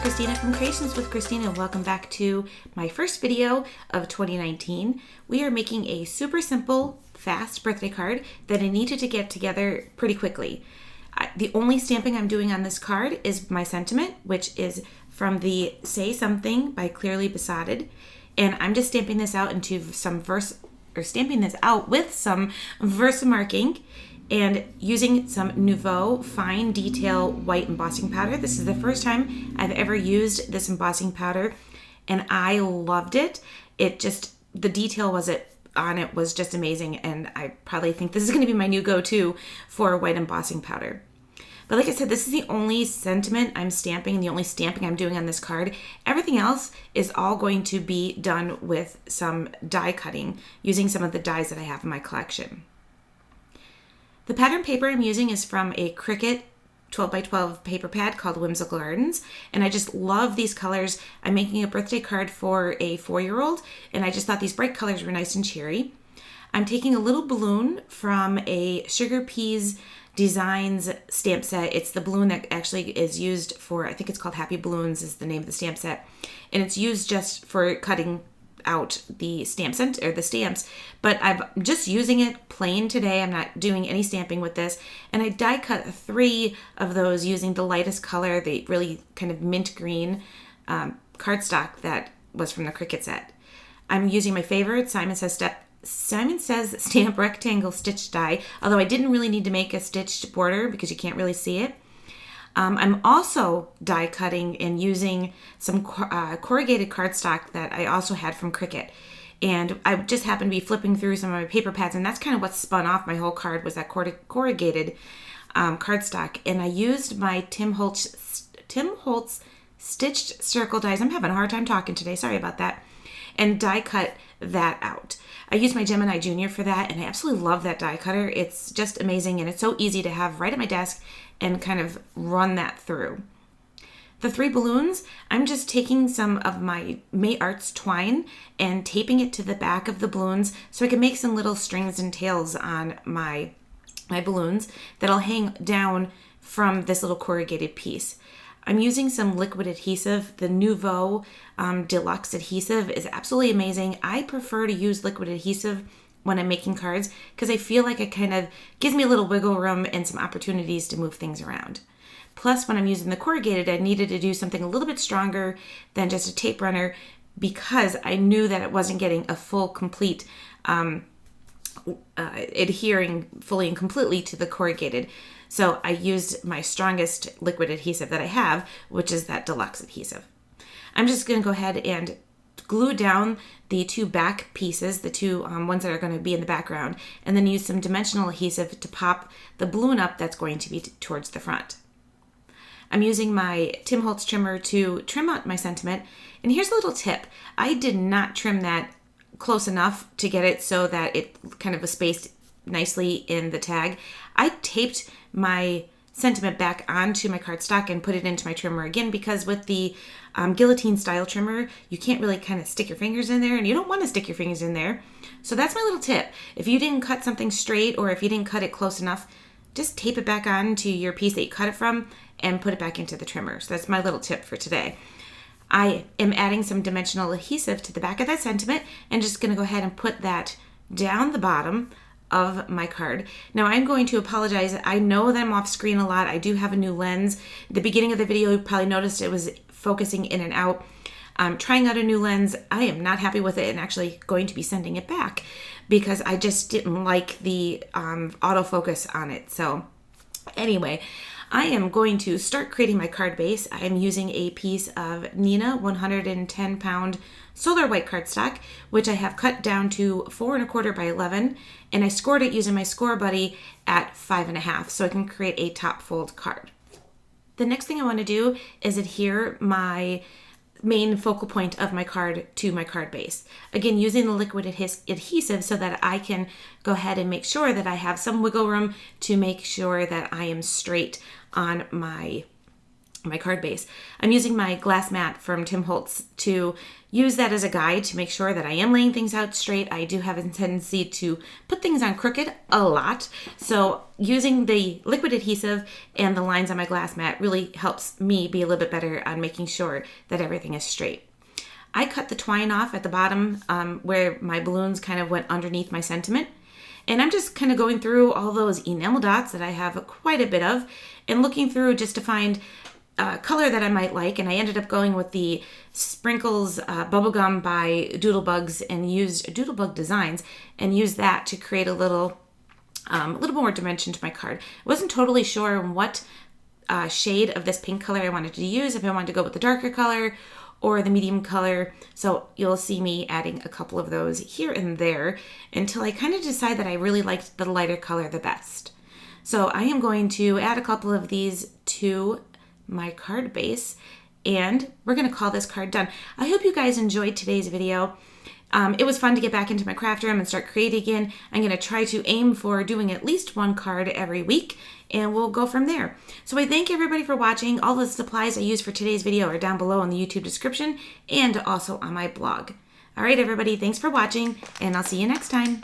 Christina from Creations with Christina. Welcome back to my first video of 2019. We are making a super simple, fast birthday card that I needed to get together pretty quickly. The only stamping I'm doing on this card is my sentiment, which is from the Say Something by Clearly Besotted. And I'm just stamping this out into stamping this out with some Versamark ink and using some Nuvo fine detail white embossing powder. This is the first time I've ever used this embossing powder and I loved it. The detail on it was just amazing, and I probably think this is going to be my new go-to for white embossing powder. But like I said, this is the only sentiment I'm stamping and the only stamping I'm doing on this card. Everything else is all going to be done with some die cutting using some of the dies that I have in my collection. The pattern paper I'm using is from a Cricut 12x12 paper pad called Whimsical Gardens, and I just love these colors. I'm making a birthday card for a 4-year-old, and I just thought these bright colors were nice and cheery. I'm taking a little balloon from a SugarPea Designs stamp set. It's the balloon that actually is used for, I think it's called Happy Balloons is the name of the stamp set, and it's used just for cutting out the stamps, but I'm just using it plain today. I'm not doing any stamping with this, and I die cut 3 of those using the lightest color, the really kind of mint green cardstock that was from the Cricut set. I'm using my favorite Simon Says Stamp Rectangle Stitch die, although I didn't really need to make a stitched border because you can't really see it. I'm also die cutting and using some corrugated cardstock that I also had from Cricut. And I just happened to be flipping through some of my paper pads, and that's kind of what spun off my whole card was that corrugated cardstock. And I used my Tim Holtz stitched circle dies. I'm having a hard time talking today. Sorry about that. And die cut that out. I used my Gemini Junior for that, and I absolutely love that die cutter. It's just amazing, and it's so easy to have right at my desk and kind of run that through. The 3 balloons, I'm just taking some of my May Arts twine and taping it to the back of the balloons so I can make some little strings and tails on my balloons that'll hang down from this little corrugated piece. I'm using some liquid adhesive. The Nuvo Deluxe adhesive is absolutely amazing. I prefer to use liquid adhesive when I'm making cards because I feel like it kind of gives me a little wiggle room and some opportunities to move things around. Plus, when I'm using the corrugated, I needed to do something a little bit stronger than just a tape runner because I knew that it wasn't getting a full, complete, adhering fully and completely to the corrugated. So I used my strongest liquid adhesive that I have, which is that Deluxe adhesive. I'm just going to go ahead and glue down the 2 back pieces, the 2 ones that are going to be in the background, and then use some dimensional adhesive to pop the balloon up that's going to be towards the front. I'm using my Tim Holtz trimmer to trim out my sentiment, and here's a little tip. I did not trim that close enough to get it so that it kind of was spaced nicely in the tag. I taped my sentiment back onto my cardstock and put it into my trimmer again because with the guillotine style trimmer, you can't really kind of stick your fingers in there, and you don't want to stick your fingers in there. So that's my little tip. If you didn't cut something straight or if you didn't cut it close enough, just tape it back onto your piece that you cut it from and put it back into the trimmer. So that's my little tip for today. I am adding some dimensional adhesive to the back of that sentiment and just going to go ahead and put that down the bottom of my card. Now I'm going to apologize. I know that I'm off screen a lot. I do have a new lens. At the beginning of the video, you probably noticed it was focusing in and out. I'm trying out a new lens. I am not happy with it and actually going to be sending it back because I just didn't like the autofocus on it. So anyway, I am going to start creating my card base. I am using a piece of Nina 110 pound solar white cardstock, which I have cut down to 4 1/4 by 11, and I scored it using my Scor-BUDDY at 5 1/2 so I can create a top fold card. The next thing I want to do is adhere my main focal point of my card to my card base. Again, using the liquid adhesive so that I can go ahead and make sure that I have some wiggle room to make sure that I am straight on my my card base. I'm using my glass mat from Tim Holtz to use that as a guide to make sure that I am laying things out straight. I do have a tendency to put things on crooked a lot. So using the liquid adhesive and the lines on my glass mat really helps me be a little bit better on making sure that everything is straight. I cut the twine off at the bottom where my balloons kind of went underneath my sentiment. And I'm just kind of going through all those enamel dots that I have quite a bit of and looking through just to find color that I might like, and I ended up going with the Sprinkles Bubblegum by Doodlebugs and used Doodlebug Designs and used that to create a little more dimension to my card. I wasn't totally sure what shade of this pink color I wanted to use, if I wanted to go with the darker color or the medium color, so you'll see me adding a couple of those here and there until I kind of decide that I really liked the lighter color the best. So I am going to add a couple of these to my card base, and we're going to call this card done. I hope you guys enjoyed today's video. It was fun to get back into my craft room and start creating again. I'm going to try to aim for doing at least one card every week, and we'll go from there. So I thank everybody for watching. All the supplies I used for today's video are down below in the YouTube description and also on my blog. All right, everybody, thanks for watching, and I'll see you next time.